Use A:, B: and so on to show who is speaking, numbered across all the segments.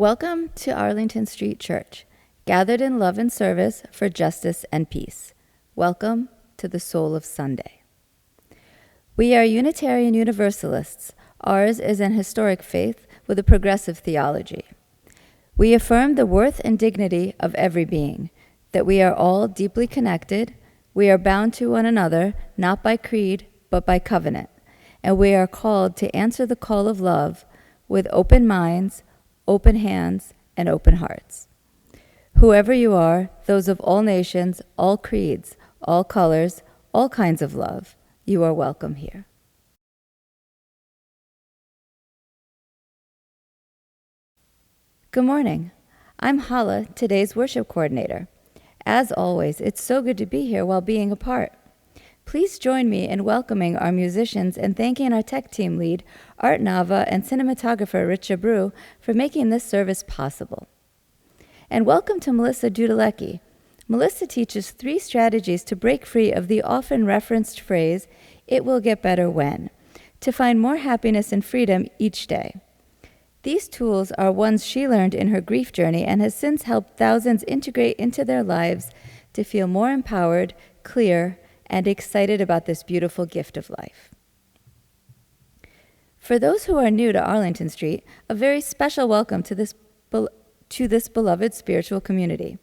A: Welcome to Arlington Street Church, gathered in love and service for justice and peace. Welcome to the Soul of Sunday. We are Unitarian Universalists. Ours is an historic faith with a progressive theology. We affirm the worth and dignity of every being, that we are all deeply connected, we are bound to one another, not by creed, but by covenant, and we are called to answer the call of love with open minds, open hands, and open hearts. Whoever you are, those of all nations, all creeds, all colors, all kinds of love, you are welcome here. Good morning. I'm Hala, today's worship coordinator. As always, it's so good to be here while being apart. Please join me in welcoming our musicians and thanking our tech team lead, Art Nava, and cinematographer Rich Abreu for making this service possible. And welcome to Melissa Dudalecki. Melissa teaches 3 strategies to break free of the often referenced phrase, "It will get better when," to find more happiness and freedom each day. These tools are ones she learned in her grief journey and has since helped thousands integrate into their lives to feel more empowered, clear, and excited about this beautiful gift of life. For those who are new to Arlington Street, a very special welcome to this beloved spiritual community.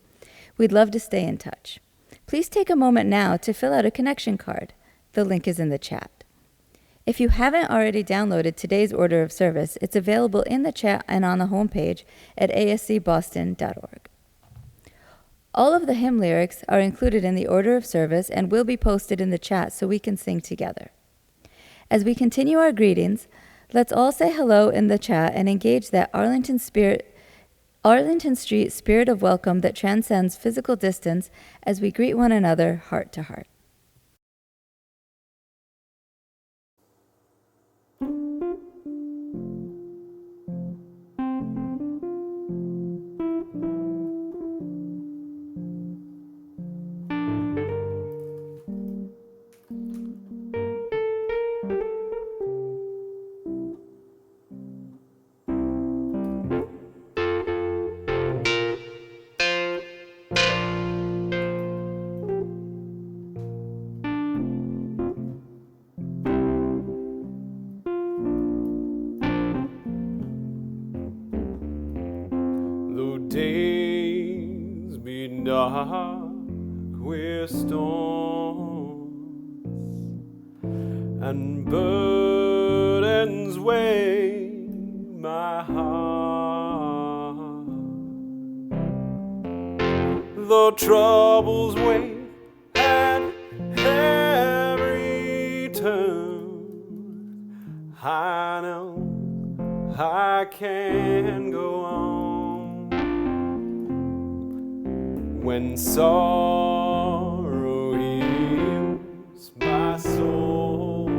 A: We'd love to stay in touch. Please take a moment now to fill out a connection card. The link is in the chat. If you haven't already downloaded today's order of service, it's available in the chat and on the homepage at ascboston.org. All of the hymn lyrics are included in the order of service and will be posted in the chat so we can sing together. As we continue our greetings, let's all say hello in the chat and engage that Arlington Street spirit of welcome that transcends physical distance as we greet one another heart to heart.
B: Days be dark with storms and burdens weigh my heart. Though troubles wait at every turn, I know I can go on. When sorrow heals my soul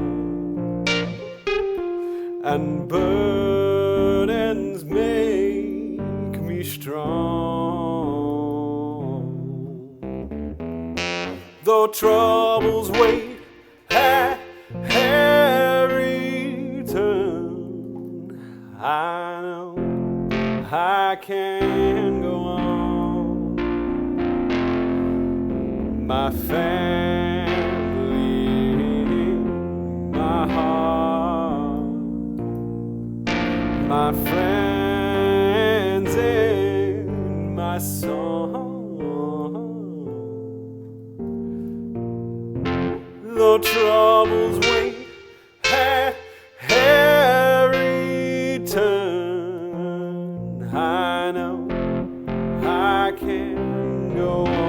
B: and burdens make me strong, though troubles wait at every turn, I know I can go on. My family, my heart, my friends and my song. Though troubles wait at every turn, I know I can go on.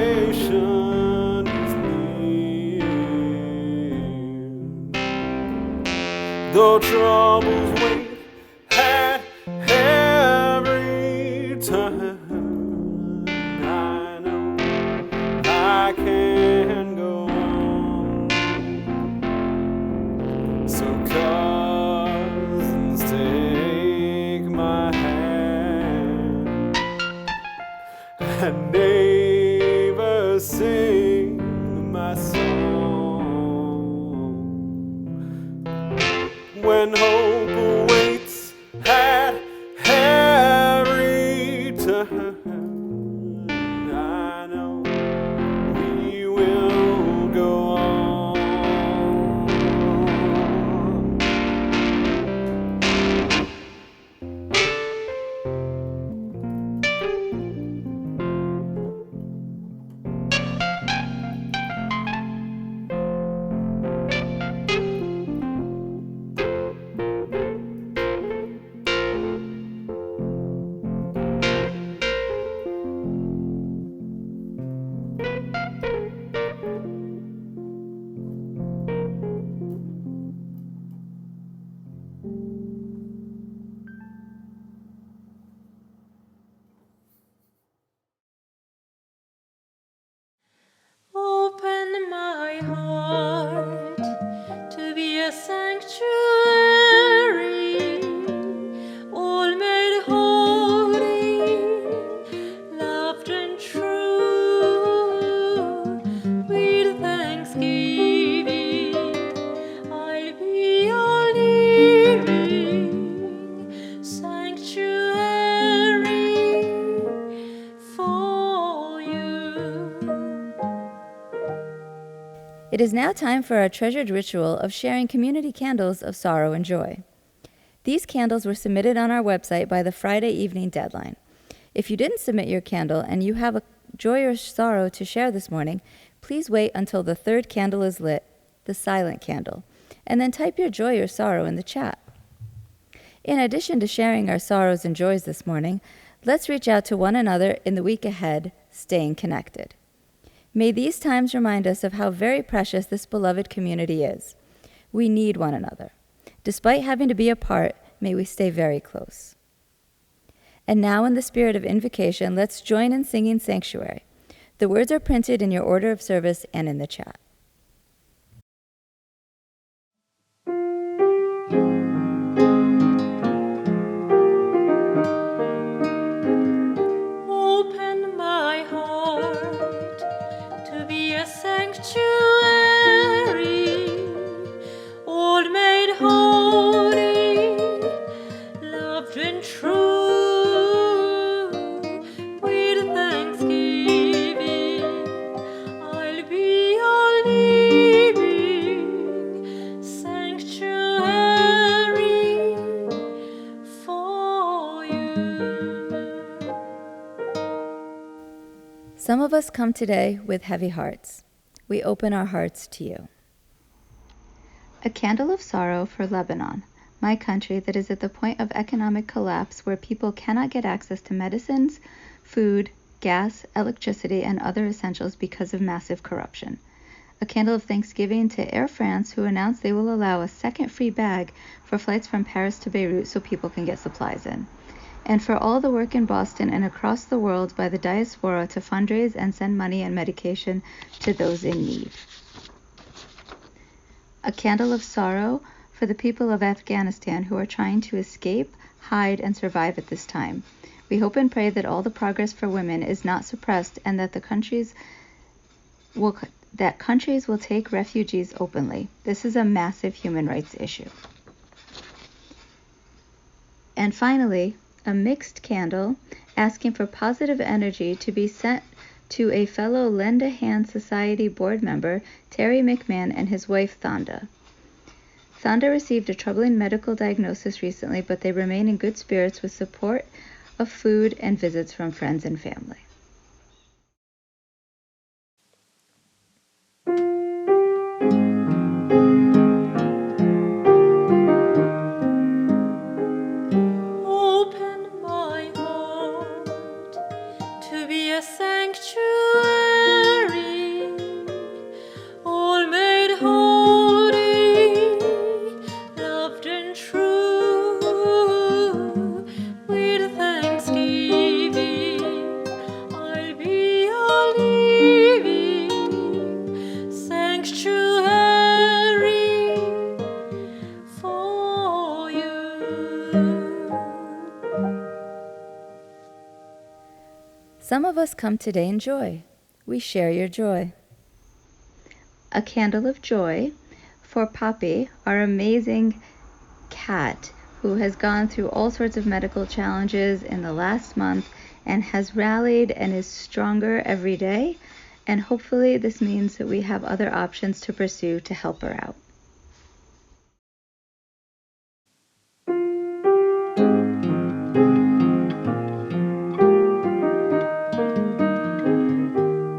B: Destination is near. Though troubles wait at every turn, I know I can go on. So cousins, take my hand when hope awaits at every turn. I know we will go on.
C: Open my heart to be a sanctuary, all made holy, loved and true. With thanksgiving, I'll be your living sanctuary for you.
A: It is now time for our treasured ritual of sharing community candles of sorrow and joy. These candles were submitted on our website by the Friday evening deadline. If you didn't submit your candle and you have a joy or sorrow to share this morning, please wait until the third candle is lit, the silent candle, and then type your joy or sorrow in the chat. In addition to sharing our sorrows and joys this morning, let's reach out to one another in the week ahead, staying connected. May these times remind us of how very precious this beloved community is. We need one another. Despite having to be apart, may we stay very close. And now, in the spirit of invocation, let's join in singing Sanctuary. The words are printed in your order of service and in the chat.
C: Open my heart to be a sanctuary, all made holy, loved and true. With thanksgiving, I'll be your living sanctuary for you.
A: Some of us come today with heavy hearts. We open our hearts to you. A candle of sorrow for Lebanon, my country that is at the point of economic collapse where people cannot get access to medicines, food, gas, electricity, and other essentials because of massive corruption. A candle of thanksgiving to Air France, who announced they will allow a second free bag for flights from Paris to Beirut so people can get supplies in. And for all the work in Boston and across the world by the diaspora to fundraise and send money and medication to those in need. A candle of sorrow for the people of Afghanistan who are trying to escape, hide, and survive at this time. We hope and pray that all the progress for women is not suppressed and that countries will take refugees openly. This is a massive human rights issue. And finally, a mixed candle asking for positive energy to be sent to a fellow Lend a Hand Society board member, Terry McMahon, and his wife, Thonda. Thonda received a troubling medical diagnosis recently, but they remain in good spirits with support of food and visits from friends and family.
C: Open my heart to be a sanctuary, all made holy, loved and true. With thanksgiving, I'll be your living sanctuary for you.
A: Some of us come today in joy. We share your joy. A candle of joy for Poppy, our amazing cat who has gone through all sorts of medical challenges in the last month and has rallied and is stronger every day. And hopefully this means that we have other options to pursue to help her out.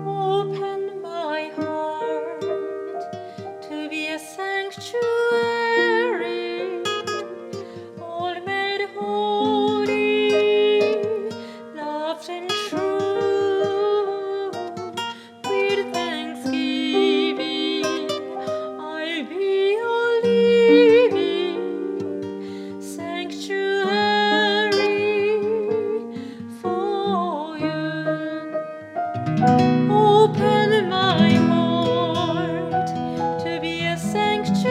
C: Open my heart to be a sanctuary, all made holy, loved and true. With thanksgiving, I'll be your living sanctuary for you. Open my heart to be a sanctuary,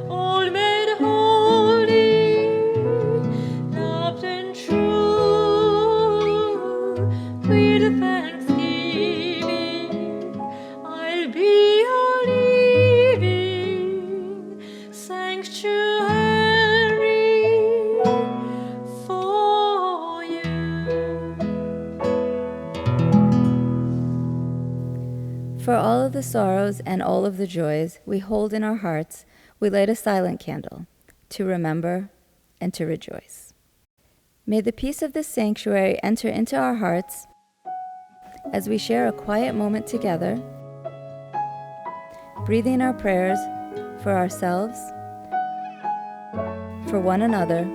C: all made holy, loved and true. With thanksgiving, I'll be your living sanctuary for you.
A: For all of the sorrows and all of the joys we hold in our hearts, we light a silent candle to remember and to rejoice. May the peace of this sanctuary enter into our hearts as we share a quiet moment together, breathing our prayers for ourselves, for one another,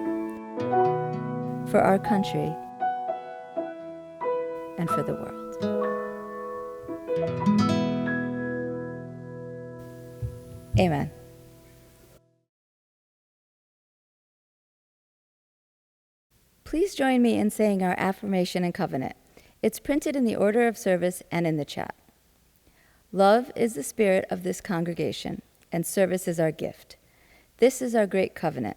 A: for our country, and for the world. Amen. Please join me in saying our affirmation and covenant. It's printed in the order of service and in the chat. Love is the spirit of this congregation, and service is our gift. This is our great covenant,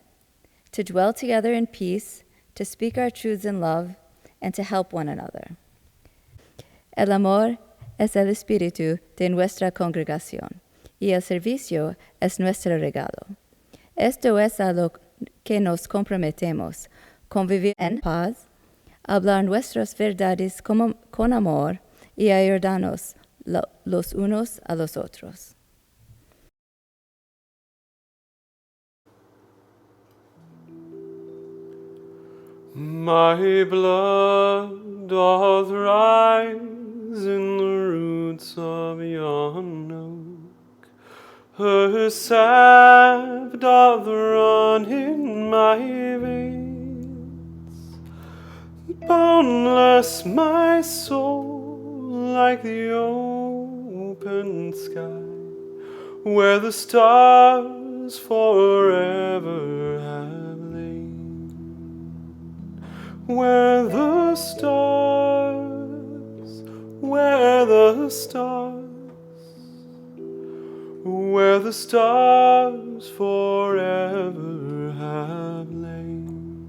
A: to dwell together in peace, to speak our truths in love, and to help one another. El amor es el espíritu de nuestra congregación, y el servicio es nuestro regalo. Esto es a lo que nos comprometemos, convivir en paz, hablar nuestras verdades con amor y ayudarnos los unos a los otros.
B: My blood doth rise in the roots of yon oak. Her sap doth run in my veins. Boundless my soul, like the open sky, where the stars forever have lain. Where the stars, where the stars forever have lain.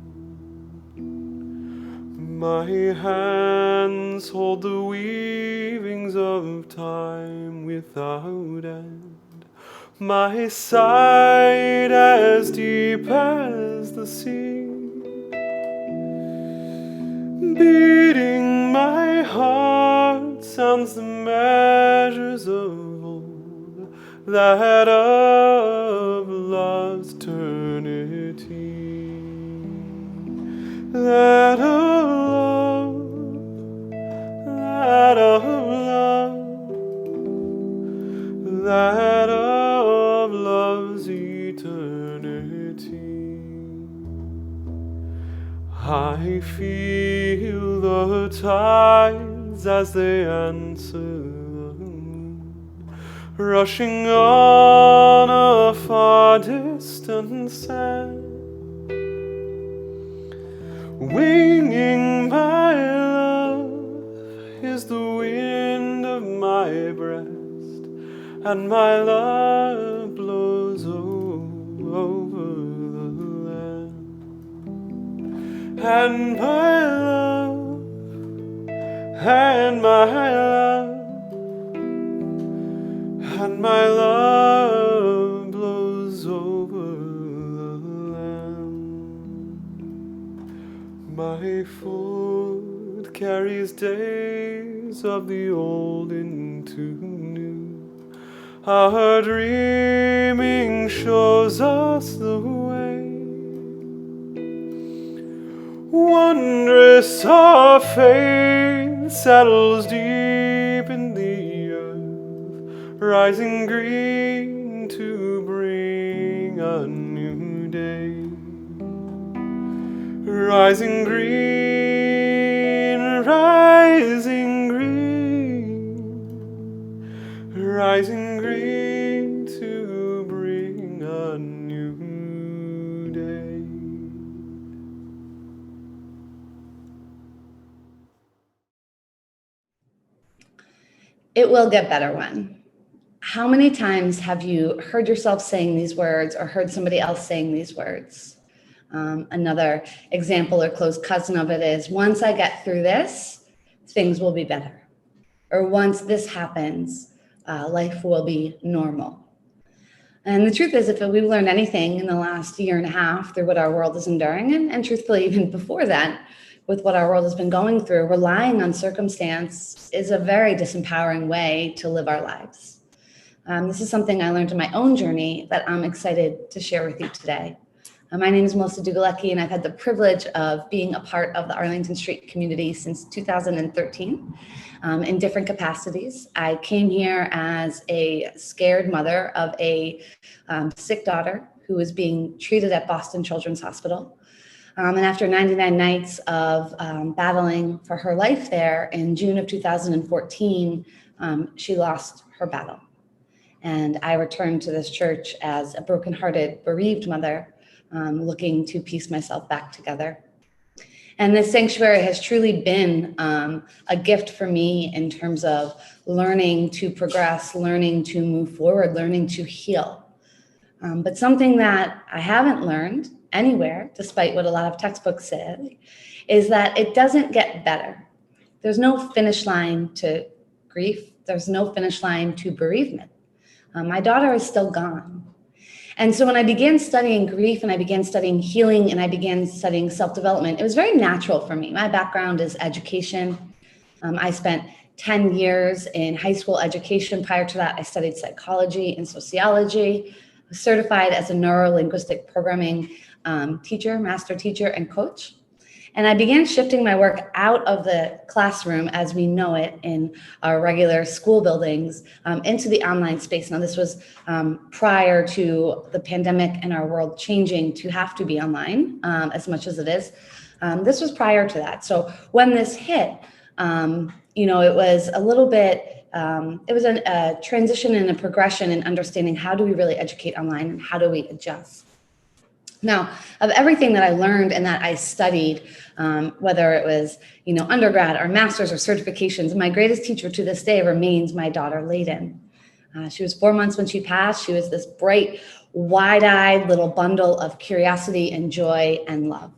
B: My hands hold the weavings of time without end, my sight as deep as the sea. Beating my heart sounds the measures of old, that of love's eternity, that of love, that of love, that of love's eternity. I feel the tides as they answer the moon, rushing on a far distant sand. Winging my love is the wind of my breast, and my love blows over the land. And my love, and my love, and my love blows My foot carries days of the old into new. Our dreaming shows us the way. Wondrous our faith settles deep in the earth, rising green to bring a new day. Rising green, rising green, rising green to bring a new day.
D: It will get better when. How many times have you heard yourself saying these words or heard somebody else saying these words? Another example or close cousin of it is, once I get through this, things will be better. Or once this happens, life will be normal. And the truth is, if we've learned anything in the last year and a half through what our world is enduring, and truthfully, even before that, with what our world has been going through, relying on circumstance is a very disempowering way to live our lives. This is something I learned in my own journey that I'm excited to share with you today. My name is Melissa Dugalecki, and I've had the privilege of being a part of the Arlington Street community since 2013 in different capacities. I came here as a scared mother of a sick daughter who was being treated at Boston Children's Hospital. And after 99 nights of battling for her life there, in June of 2014, she lost her battle. And I returned to this church as a brokenhearted, bereaved mother, looking to piece myself back together. And this sanctuary has truly been a gift for me in terms of learning to progress, learning to move forward, learning to heal. But something that I haven't learned anywhere, despite what a lot of textbooks say, is that it doesn't get better. There's no finish line to grief. There's no finish line to bereavement. My daughter is still gone. And so when I began studying grief and I began studying healing and I began studying self-development, it was very natural for me. My background is education. I spent 10 years in high school education. Prior to that, I studied psychology and sociology. I was certified as a neuro-linguistic programming teacher, master teacher, and coach. And I began shifting my work out of the classroom as we know it in our regular school buildings into the online space. Now, this was prior to the pandemic and our world changing to have to be online as much as it is. This was prior to that. So when this hit, it was a little bit, it was a transition and a progression in understanding how do we really educate online and how do we adjust. Now, of everything that I learned and that I studied, whether it was, undergrad or master's or certifications, my greatest teacher to this day remains my daughter, Layden. She was 4 months when she passed. She was this bright, wide-eyed little bundle of curiosity and joy and love.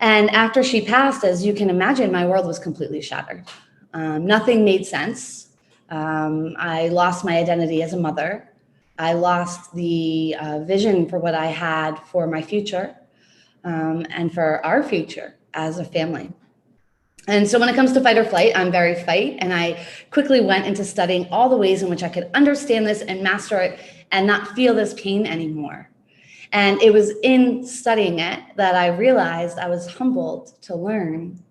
D: And after she passed, as you can imagine, my world was completely shattered. Nothing made sense. I lost my identity as a mother. I lost the vision for what I had for my future and for our future as a family. And so when it comes to fight or flight, I'm very fight. And I quickly went into studying all the ways in which I could understand this and master it and not feel this pain anymore. And it was in studying it that I realized I was humbled to learn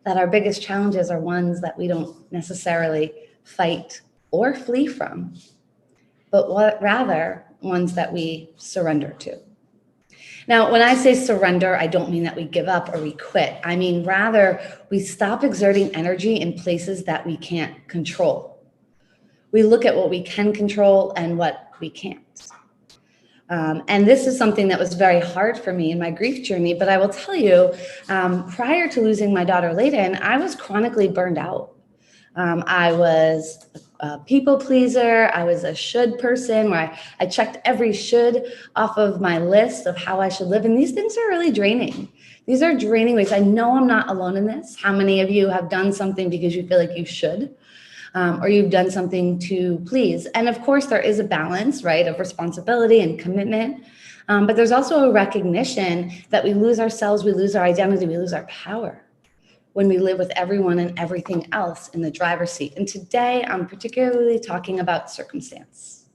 D: that our biggest challenges are ones that we don't necessarily fight or flee from, but rather ones that we surrender to. Now, when I say surrender, I don't mean that we give up or we quit. I mean, rather, we stop exerting energy in places that we can't control. We look at what we can control and what we can't. And this is something that was very hard for me in my grief journey. But I will tell you, prior to losing my daughter, Layden, I was chronically burned out. I was a people pleaser. I was a should person where I checked every should off of my list of how I should live. And these things are really draining. These are draining ways. I know I'm not alone in this. How many of you have done something because you feel like you should? or you've done something to please. And of course, there is a balance, right, of responsibility and commitment. But there's also a recognition that we lose ourselves, we lose our identity, we lose our power when we live with everyone and everything else in the driver's seat. And today, I'm particularly talking about circumstance.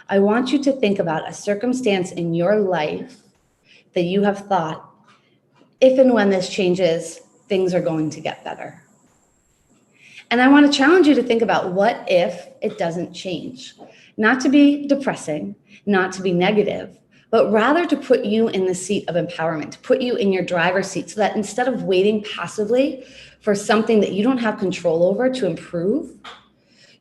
D: I want you to think about a circumstance in your life that you have thought, if and when this changes, things are going to get better. And I want to challenge you to think about what if it doesn't change? Not to be depressing, not to be negative, but rather to put you in the seat of empowerment, to put you in your driver's seat so that instead of waiting passively for something that you don't have control over to improve,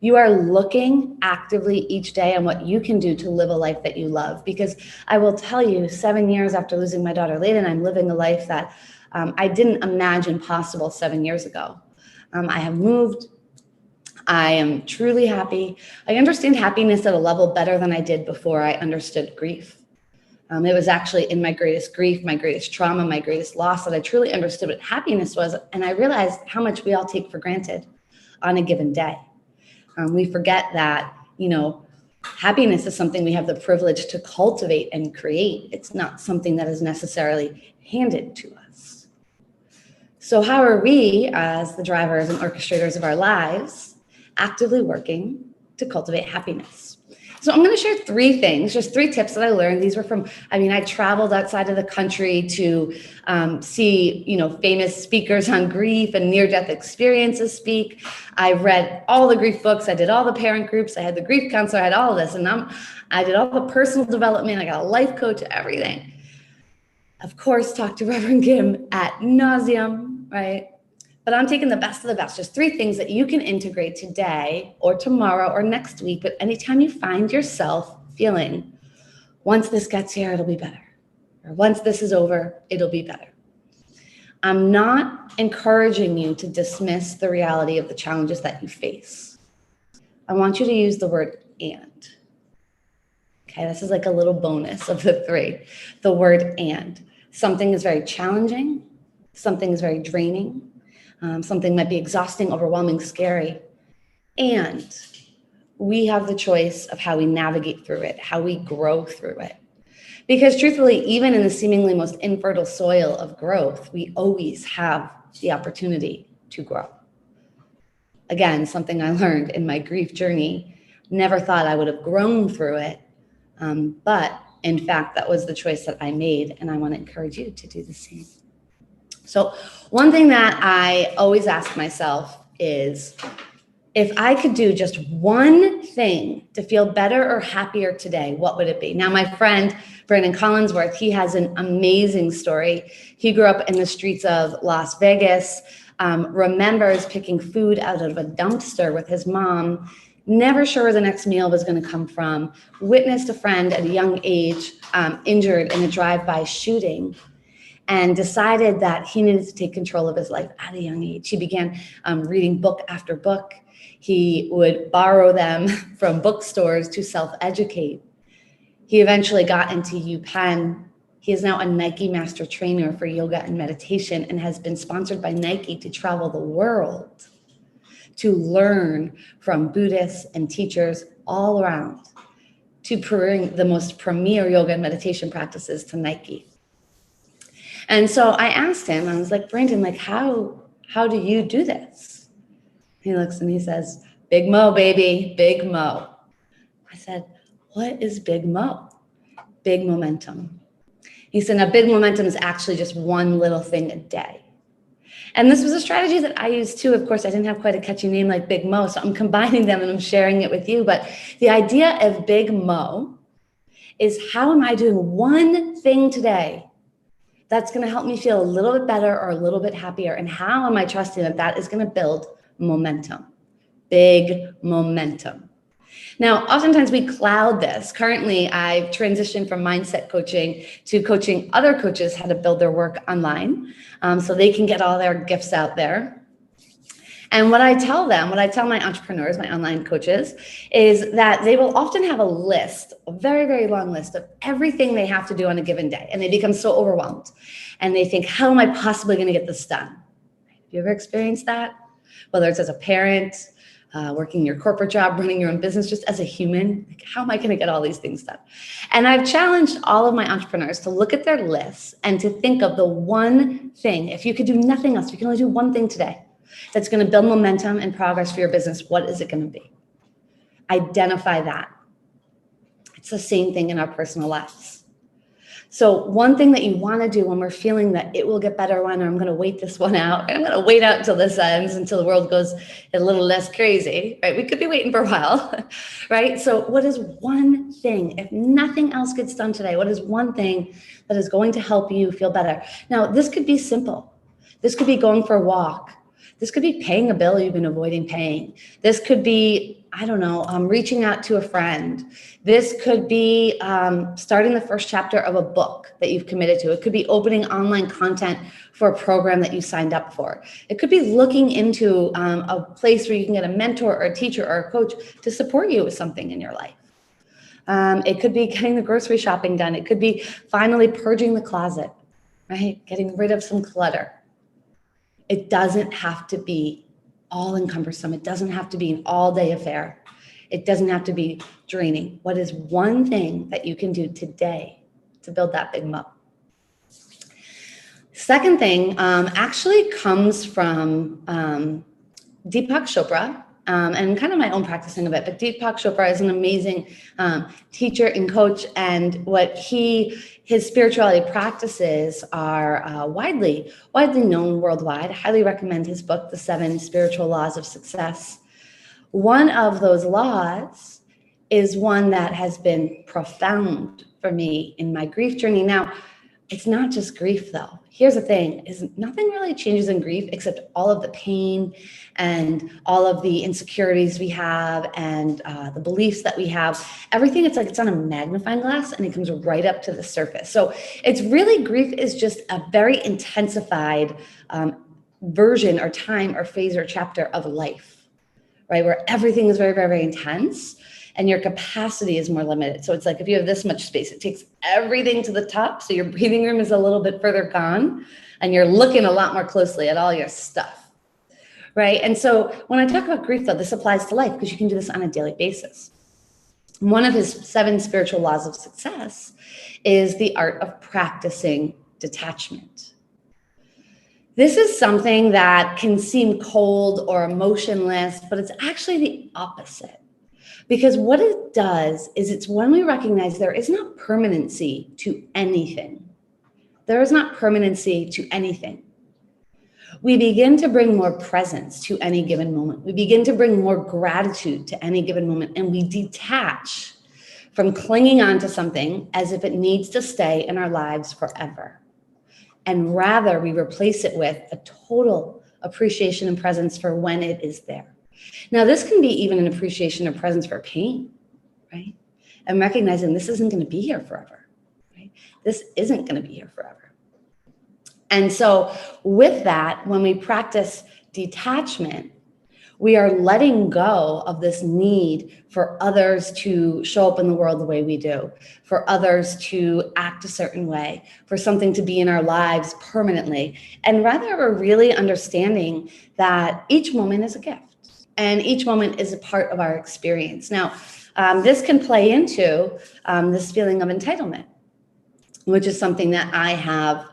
D: you are looking actively each day on what you can do to live a life that you love. Because I will tell you, 7 years after losing my daughter, Layden, I'm living a life that I didn't imagine possible 7 years ago. I have moved. I am truly happy. I understand happiness at a level better than I did before I understood grief. It was actually in my greatest grief, my greatest trauma, my greatest loss that I truly understood what happiness was. And I realized how much we all take for granted on a given day. We forget that, happiness is something we have the privilege to cultivate and create. It's not something that is necessarily handed to us. So how are we, as the drivers and orchestrators of our lives, actively working to cultivate happiness? So I'm going to share 3 things, just 3 tips that I learned. These were from, I traveled outside of the country to see, famous speakers on grief and near-death experiences speak. I read all the grief books. I did all the parent groups. I had the grief counselor. I had all of this. And I did all the personal development. I got a life coach, everything. Of course, talked to Reverend Kim ad nauseum, right? But I'm taking the best of the best, just 3 things that you can integrate today or tomorrow or next week. But anytime you find yourself feeling, once this gets here, it'll be better. Or once this is over, it'll be better. I'm not encouraging you to dismiss the reality of the challenges that you face. I want you to use the word and. Okay, this is like a little bonus of the 3. The word and. Something is very challenging. Something is very draining. Something might be exhausting, overwhelming, scary. And we have the choice of how we navigate through it, how we grow through it. Because truthfully, even in the seemingly most infertile soil of growth, we always have the opportunity to grow. Again, something I learned in my grief journey. Never thought I would have grown through it. But in fact, that was the choice that I made. And I want to encourage you to do the same. So one thing that I always ask myself is, if I could do just one thing to feel better or happier today, what would it be? Now, my friend, Brandon Collinsworth, he has an amazing story. He grew up in the streets of Las Vegas, remembers picking food out of a dumpster with his mom, never sure where the next meal was going to come from, witnessed a friend at a young age injured in a drive-by shooting, and decided that he needed to take control of his life at a young age. He began reading book after book. He would borrow them from bookstores to self-educate. He eventually got into UPenn. He is now a Nike master trainer for yoga and meditation and has been sponsored by Nike to travel the world to learn from Buddhists and teachers all around to bring the most premier yoga and meditation practices to Nike. And so I asked him, I was like, Brandon, how do you do this? He looks and he says, Big Mo, baby, Big Mo. I said, what is Big Mo? Big momentum. He said, now big momentum is actually just one little thing a day. And this was a strategy that I used too. Of course, I didn't have quite a catchy name like Big Mo, so I'm combining them and I'm sharing it with you. But the idea of Big Mo is, how am I doing one thing today that's going to help me feel a little bit better or a little bit happier? And how am I trusting that that is going to build momentum? Big momentum. Now, oftentimes we cloud this. Currently, I've transitioned from mindset coaching to coaching other coaches how to build their work online so they can get all their gifts out there. And what I tell my entrepreneurs, my online coaches, is that they will often have a list, a very, very long list of everything they have to do on a given day. And they become so overwhelmed. And they think, how am I possibly going to get this done? Have you ever experienced that? Whether it's as a parent, working your corporate job, running your own business, just as a human. Like, how am I going to get all these things done? And I've challenged all of my entrepreneurs to look at their lists and to think of the one thing. If you could do nothing else, you can only do one thing today that's going to build momentum and progress for your business. What is it going to be? Identify that. It's the same thing in our personal lives. So one thing that you want to do when we're feeling that it will get better when, or I'm going to wait this one out, and I'm going to wait out until this ends, until the world goes a little less crazy, right? We could be waiting for a while, right? So what is one thing, if nothing else gets done today, what is one thing that is going to help you feel better? Now, this could be simple. This could be going for a walk. This could be paying a bill you've been avoiding paying. This could be, reaching out to a friend. This could be starting the first chapter of a book that you've committed to. It could be opening online content for a program that you signed up for. It could be looking into a place where you can get a mentor or a teacher or a coach to support you with something in your life. It could be getting the grocery shopping done. It could be finally purging the closet, right? Getting rid of some clutter. It doesn't have to be all encompassing. It doesn't have to be an all-day affair. It doesn't have to be draining. What is one thing that you can do today to build that big moat? Second thing actually comes from Deepak Chopra, and kind of my own practicing of it. But Deepak Chopra is an amazing teacher and coach, and what his spirituality practices are widely known worldwide. I highly recommend his book, The 7 Spiritual Laws of Success. One of those laws is one that has been profound for me in my grief journey. Now, it's not just grief though. Here's the thing, is nothing really changes in grief except all of the pain and all of the insecurities we have and the beliefs that we have. Everything, it's like it's on a magnifying glass and it comes right up to the surface. So it's really, grief is just a very intensified version or time or phase or chapter of life, right? Where everything is very, very, very intense and your capacity is more limited. So it's like if you have this much space, it takes everything to the top. So your breathing room is a little bit further gone and you're looking a lot more closely at all your stuff, right? And so when I talk about grief though, this applies to life because you can do this on a daily basis. One of his 7 spiritual laws of success is the art of practicing detachment. This is something that can seem cold or emotionless, but it's actually the opposite. Because what it does is it's when we recognize there is not permanency to anything. There is not permanency to anything. We begin to bring more presence to any given moment. We begin to bring more gratitude to any given moment, and we detach from clinging on to something as if it needs to stay in our lives forever. And rather, we replace it with a total appreciation and presence for when it is there. Now, this can be even an appreciation or presence for pain, right? And recognizing this isn't going to be here forever, right? This isn't going to be here forever. And so with that, when we practice detachment, we are letting go of this need for others to show up in the world the way we do, for others to act a certain way, for something to be in our lives permanently. And rather, we're really understanding that each moment is a gift. And each moment is a part of our experience. Now, this can play into this feeling of entitlement, which is something that I have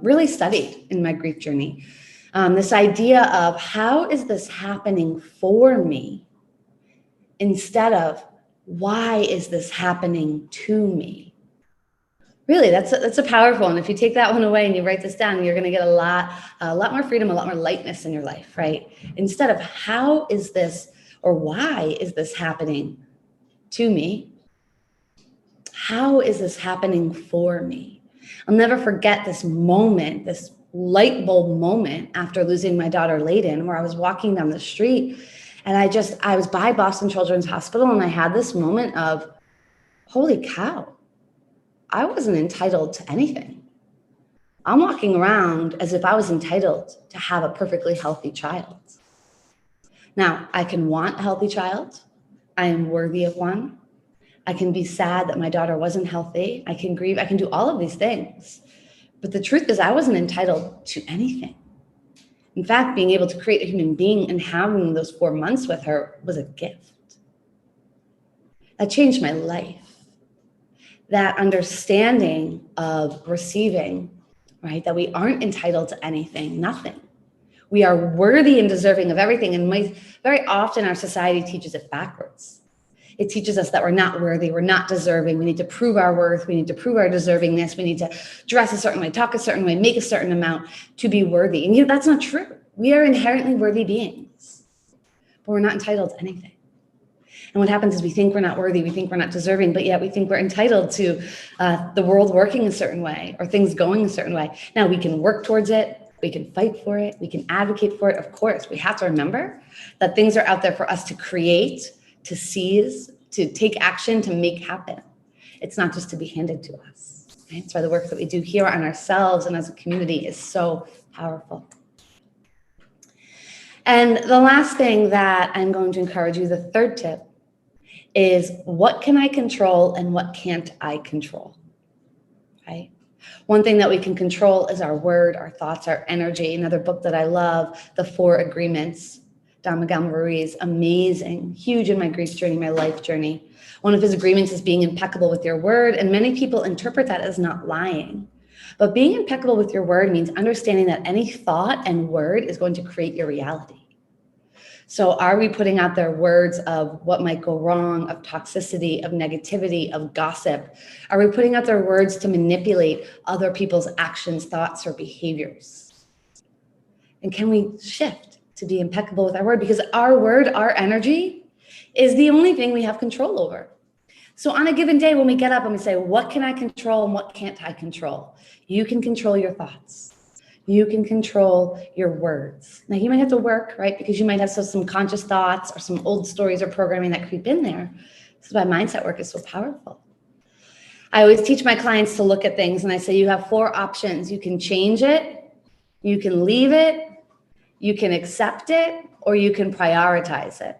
D: really studied in my grief journey. This idea of how is this happening for me instead of why is this happening to me? Really, that's a powerful one. If you take that one away and you write this down, you're going to get a lot more freedom, a lot more lightness in your life, right? Instead of how is this or why is this happening to me? How is this happening for me? I'll never forget this moment, this light bulb moment after losing my daughter Layden, where I was walking down the street and I was by Boston Children's Hospital and I had this moment of, holy cow. I wasn't entitled to anything. I'm walking around as if I was entitled to have a perfectly healthy child. Now, I can want a healthy child. I am worthy of one. I can be sad that my daughter wasn't healthy. I can grieve. I can do all of these things. But the truth is I wasn't entitled to anything. In fact, being able to create a human being and having those 4 months with her was a gift. That changed my life. That understanding of receiving, right? That we aren't entitled to anything, nothing. We are worthy and deserving of everything. And very often our society teaches it backwards. It teaches us that we're not worthy, we're not deserving. We need to prove our worth. We need to prove our deservingness. We need to dress a certain way, talk a certain way, make a certain amount to be worthy. And that's not true. We are inherently worthy beings, but we're not entitled to anything. And what happens is we think we're not worthy, we think we're not deserving, but yet we think we're entitled to the world working a certain way or things going a certain way. Now, we can work towards it, we can fight for it, we can advocate for it. Of course, we have to remember that things are out there for us to create, to seize, to take action, to make happen. It's not just to be handed to us. Right? That's why the work that we do here on ourselves and as a community is so powerful. And the last thing that I'm going to encourage you, the third tip, is what can I control and what can't I control, right? One thing that we can control is our word, our thoughts, our energy. Another book that I love, The 4 Agreements, Don Miguel Ruiz, amazing, huge in my grief journey, my life journey. One of his agreements is being impeccable with your word, and many people interpret that as not lying. But being impeccable with your word means understanding that any thought and word is going to create your reality. So are we putting out there words of what might go wrong, of toxicity, of negativity, of gossip? Are we putting out there words to manipulate other people's actions, thoughts, or behaviors? And can we shift to be impeccable with our word? Because our word, our energy, is the only thing we have control over. So on a given day when we get up and we say, what can I control and what can't I control? You can control your thoughts. You can control your words. Now, you might have to work, right? Because you might have some conscious thoughts or some old stories or programming that creep in there. This is why mindset work is so powerful. I always teach my clients to look at things and I say, you have 4 options. You can change it, you can leave it, you can accept it, or you can prioritize it.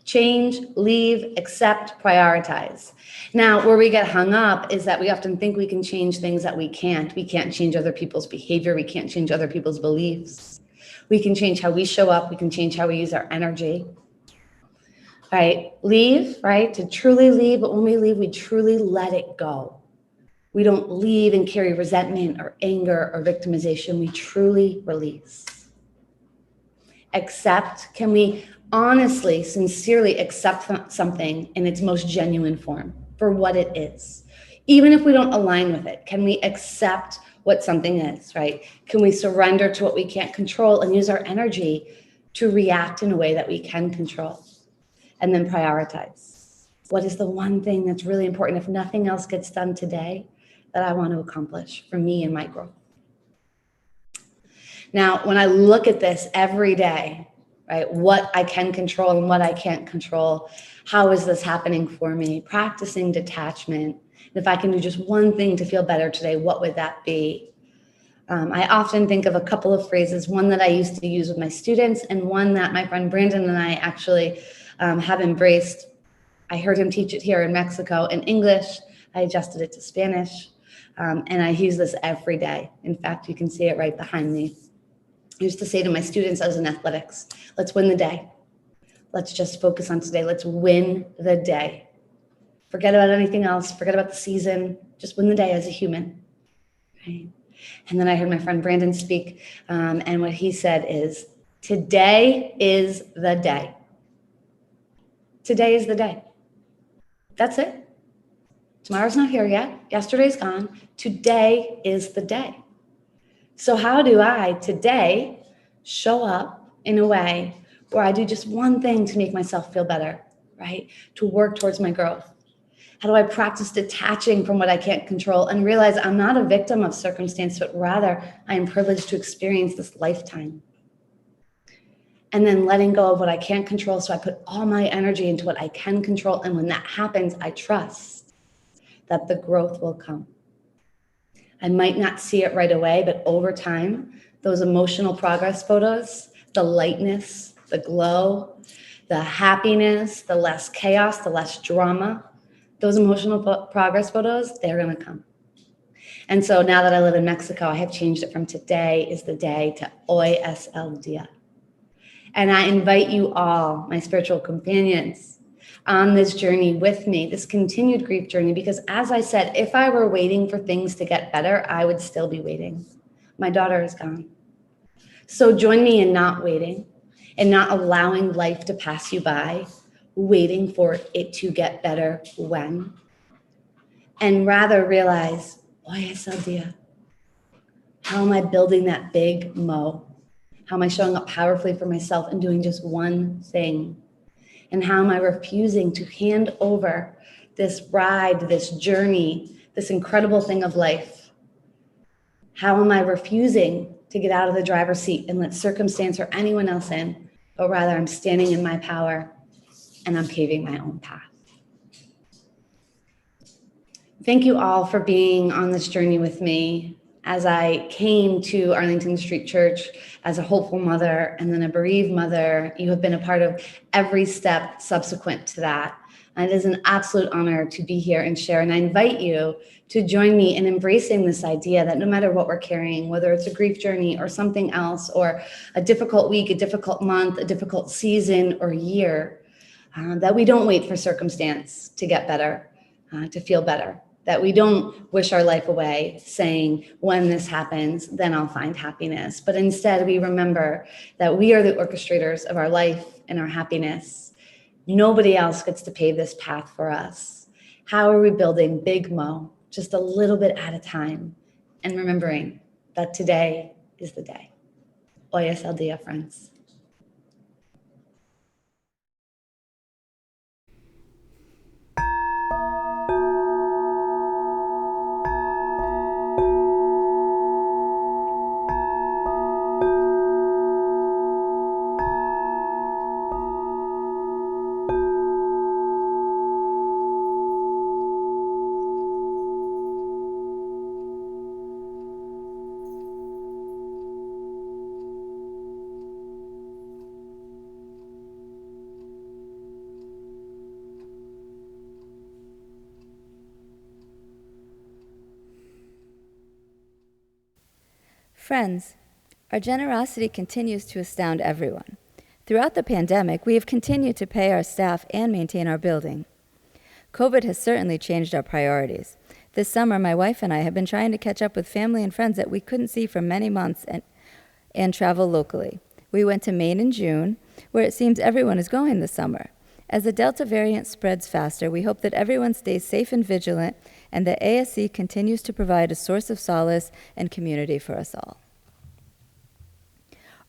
D: Change, leave, accept, prioritize. Now, where we get hung up is that we often think we can change things that we can't. We can't change other people's behavior. We can't change other people's beliefs. We can change how we show up. We can change how we use our energy. Right? Leave, right? To truly leave. But when we leave, we truly let it go. We don't leave and carry resentment or anger or victimization. We truly release. Accept. Can we honestly, sincerely accept something in its most genuine form for what it is? Even if we don't align with it, can we accept what something is, right? Can we surrender to what we can't control and use our energy to react in a way that we can control? And then prioritize. What is the one thing that's really important, if nothing else gets done today, that I want to accomplish for me and my growth? Now, when I look at this every day, right, what I can control and what I can't control, how is this happening for me? Practicing detachment. And if I can do just one thing to feel better today, what would that be? I often think of a couple of phrases, one that I used to use with my students and one that my friend Brandon and I actually have embraced. I heard him teach it here in Mexico in English. I adjusted it to Spanish, and I use this every day. In fact, you can see it right behind me. I used to say to my students, I was in athletics, let's win the day. Let's just focus on today. Let's win the day. Forget about anything else. Forget about the season. Just win the day as a human. Right? And then I heard my friend Brandon speak, and what he said is, today is the day. Today is the day. That's it. Tomorrow's not here yet. Yesterday's gone. Today is the day. So how do I today show up in a way where I do just one thing to make myself feel better, right? To work towards my growth. How do I practice detaching from what I can't control and realize I'm not a victim of circumstance, but rather I am privileged to experience this lifetime. And then letting go of what I can't control, so I put all my energy into what I can control. And when that happens, I trust that the growth will come. I might not see it right away, but over time, those emotional progress photos, the lightness, the glow, the happiness, the less chaos, the less drama, those emotional progress photos, they're going to come. And so now that I live in Mexico, I have changed it from today is the day to hoy es el día. And I invite you all, my spiritual companions, on this journey with me, this continued grief journey, because as I said, if I were waiting for things to get better, I would still be waiting. My daughter is gone. So join me in not waiting and not allowing life to pass you by, waiting for it to get better when, and rather realize, hoy es el día. How am I building that big mo? How am I showing up powerfully for myself and doing just one thing? And how am I refusing to hand over this ride, this journey, this incredible thing of life? How am I refusing to get out of the driver's seat and let circumstance or anyone else in, but rather I'm standing in my power and I'm paving my own path? Thank you all for being on this journey with me. As I came to Arlington Street Church as a hopeful mother and then a bereaved mother, you have been a part of every step subsequent to that. And it is an absolute honor to be here and share. And I invite you to join me in embracing this idea that no matter what we're carrying, whether it's a grief journey or something else, or a difficult week, a difficult month, a difficult season or year, that we don't wait for circumstance to get better, to feel better. That we don't wish our life away saying, when this happens, then I'll find happiness. But instead, we remember that we are the orchestrators of our life and our happiness. Nobody else gets to pave this path for us. How are we building Big Mo, just a little bit at a time, and remembering that today is the day. Hoy es el día, friends.
A: Friends, our generosity continues to astound everyone. Throughout the pandemic, we have continued to pay our staff and maintain our building. COVID has certainly changed our priorities. This summer, my wife and I have been trying to catch up with family and friends that we couldn't see for many months and travel locally. We went to Maine in June, where it seems everyone is going this summer. As the Delta variant spreads faster, we hope that everyone stays safe and vigilant and that ASC continues to provide a source of solace and community for us all.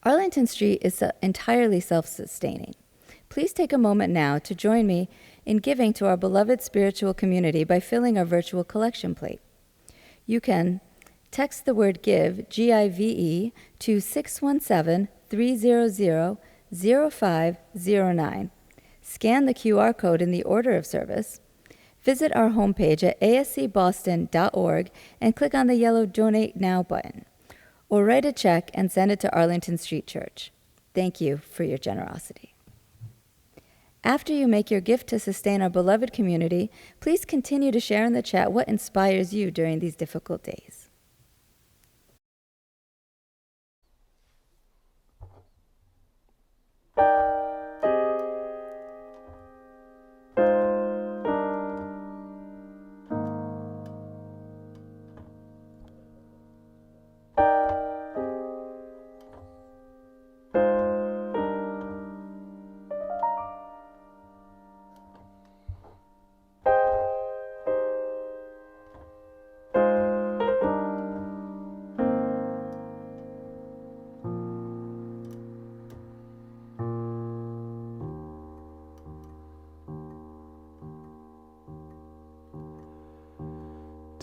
A: Arlington Street is entirely self-sustaining. Please take a moment now to join me in giving to our beloved spiritual community by filling our virtual collection plate. You can text the word GIVE, G-I-V-E, to 617-300-0509. Scan the QR code in the order of service. Visit our homepage at ascboston.org and click on the yellow Donate Now button, or write a check and send it to Arlington Street Church. Thank you for your generosity. After you make your gift to sustain our beloved community, please continue to share in the chat what inspires you during these difficult days.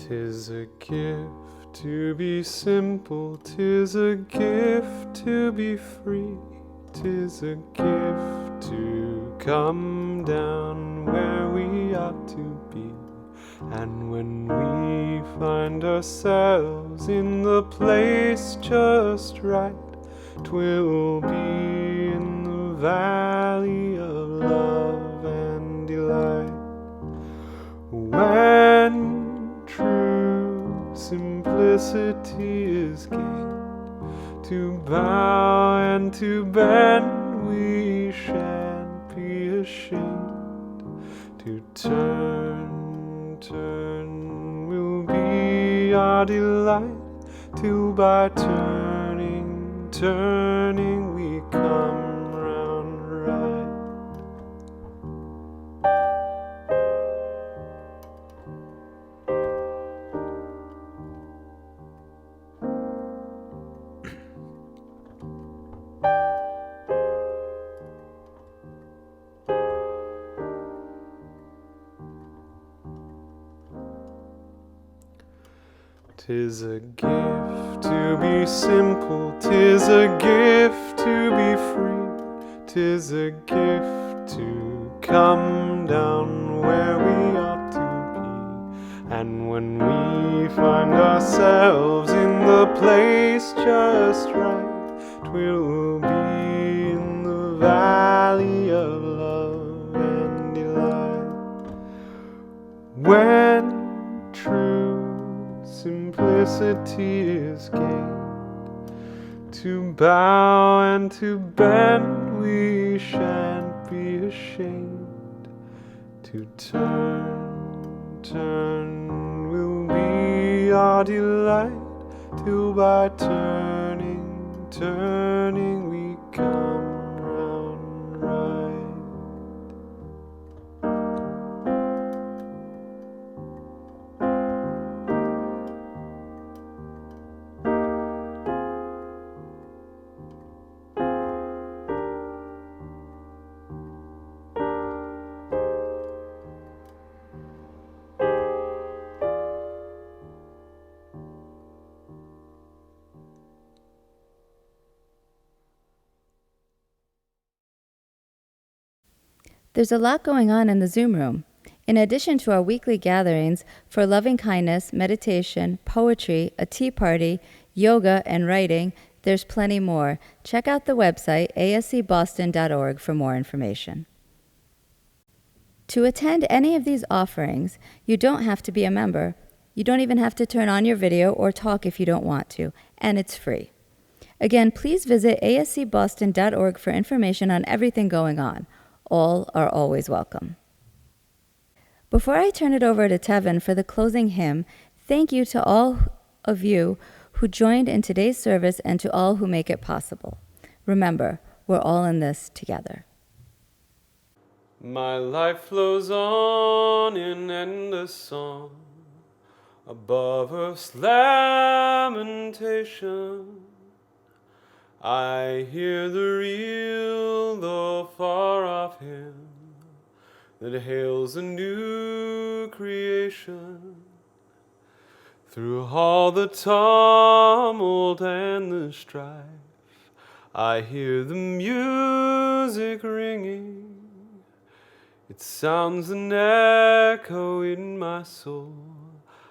B: Tis a gift to be simple, 'tis a gift to be free, 'tis a gift to come down where we ought to be. And when we find ourselves in the place just right, 'twill be in the valley of love and delight. When true simplicity is gained. To bow and to bend, we shan't be ashamed. To turn will be our delight, till by turning we come round right. 'Tis a gift to be simple, 'tis a gift to be free, 'tis a gift to come down where we ought to be. And when we find ourselves in the place just right, 'twill be in the valley of love and delight. When true simplicity is gained, to bow and to bend we shan't be ashamed. To turn will be our delight, till by turning we come round right.
A: There's a lot going on in the Zoom room. In addition to our weekly gatherings for loving kindness, meditation, poetry, a tea party, yoga, and writing, there's plenty more. Check out the website ascboston.org for more information. To attend any of these offerings, you don't have to be a member. You don't even have to turn on your video or talk if you don't want to, and it's free. Again, please visit ascboston.org for information on everything going on. All are always welcome. Before I turn it over to Tevin for the closing hymn, thank you to all of you who joined in today's service and to all who make it possible. Remember, we're all in this together.
B: My life flows on in endless song, above earth's lamentation. I hear the real, though far off hymn that hails a new creation. Through all the tumult and the strife, I hear the music ringing. It sounds an echo in my soul.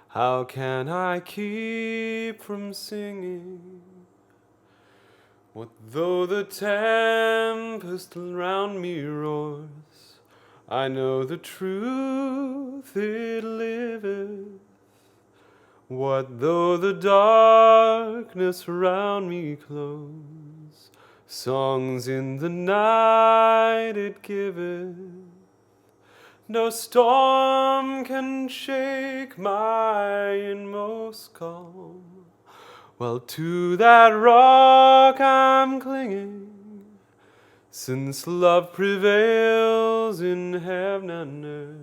B: How can I keep from singing? What though the tempest around me roars? I know the truth, it liveth. What though the darkness around me close? Songs in the night it giveth. No storm can shake my inmost calm, while to that rock I'm clinging. Since love prevails in heaven and earth,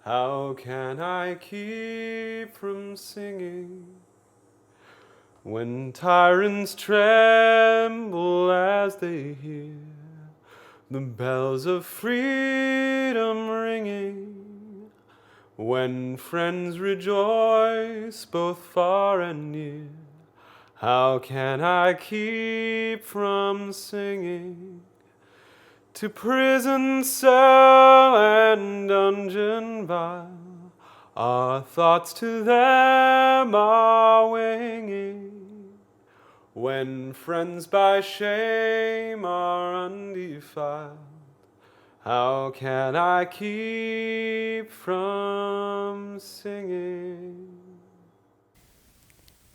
B: how can I keep from singing? When tyrants tremble as they hear the bells of freedom ringing, when friends rejoice both far and near, how can I keep from singing? To prison cell and dungeon vile, our thoughts to them are winging. When friends by shame are undefiled, how can I keep from singing?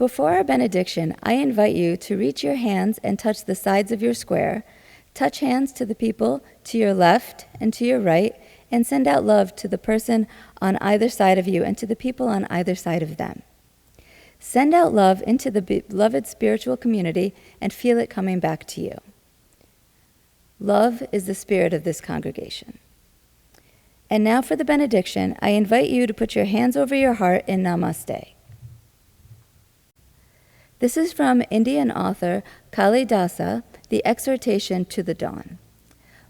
A: Before our benediction, I invite you to reach your hands and touch the sides of your square. Touch hands to the people to your left and to your right, and send out love to the person on either side of you and to the people on either side of them. Send out love into the beloved spiritual community and feel it coming back to you. Love is the spirit of this congregation. And now for the benediction, I invite you to put your hands over your heart in Namaste. This is from Indian author Kalidasa, The Exhortation to the Dawn.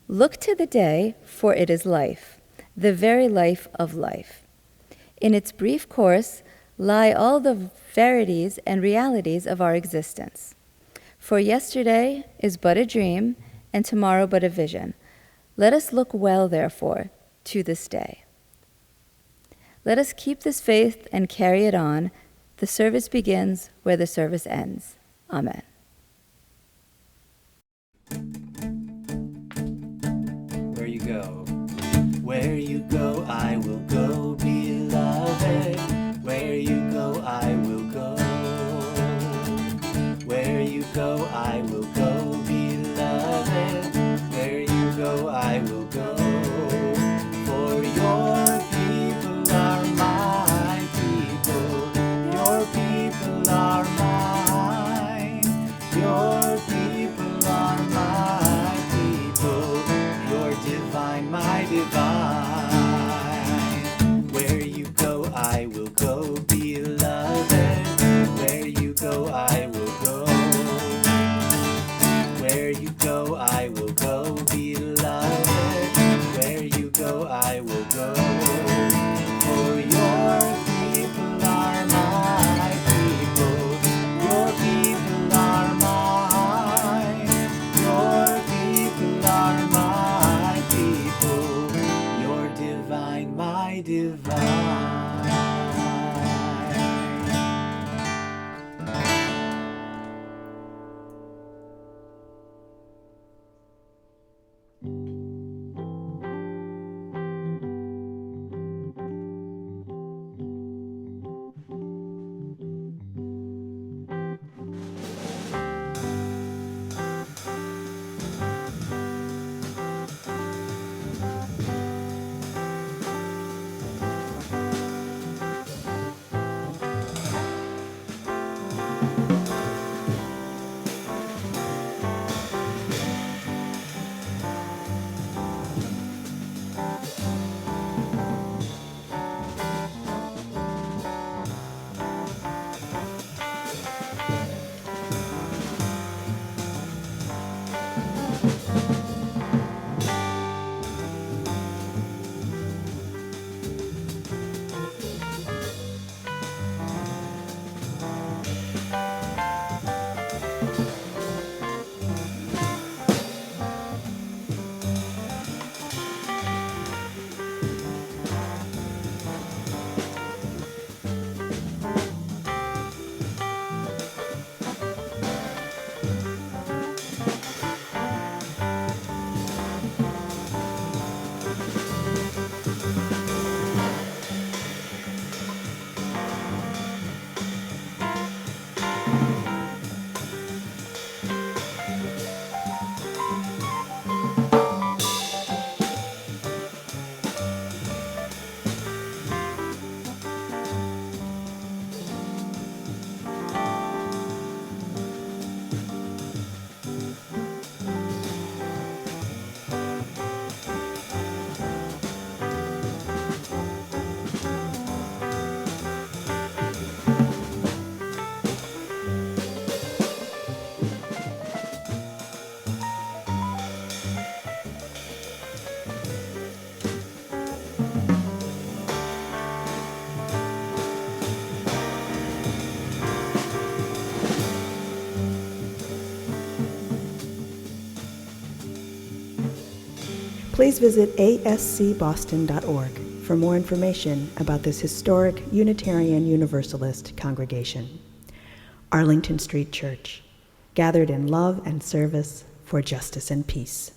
A: Look to the day, for it is life, the very life of life. In its brief course lie all the verities and realities of our existence. For yesterday is but a dream, and tomorrow but a vision. Let us look well, therefore, to this day. Let us keep this faith and carry it on. The service begins where the service ends. Amen.
E: Where you go, I will go, beloved. Where you go, I will go. Where you go, I will go, beloved. Where you go, I will go. For your people are my people. Your people are mine. Your people are my people. Your divine, my divine. Where you go, I will go, beloved. Where you go, I will go. Where you go, I will go, beloved. Where you go, I will go. For your people are my people. Your people are mine. Your people are my people. Your divine, my divine.
F: Please visit ascboston.org for more information about this historic Unitarian Universalist congregation. Arlington Street Church, gathered in love and service for justice and peace.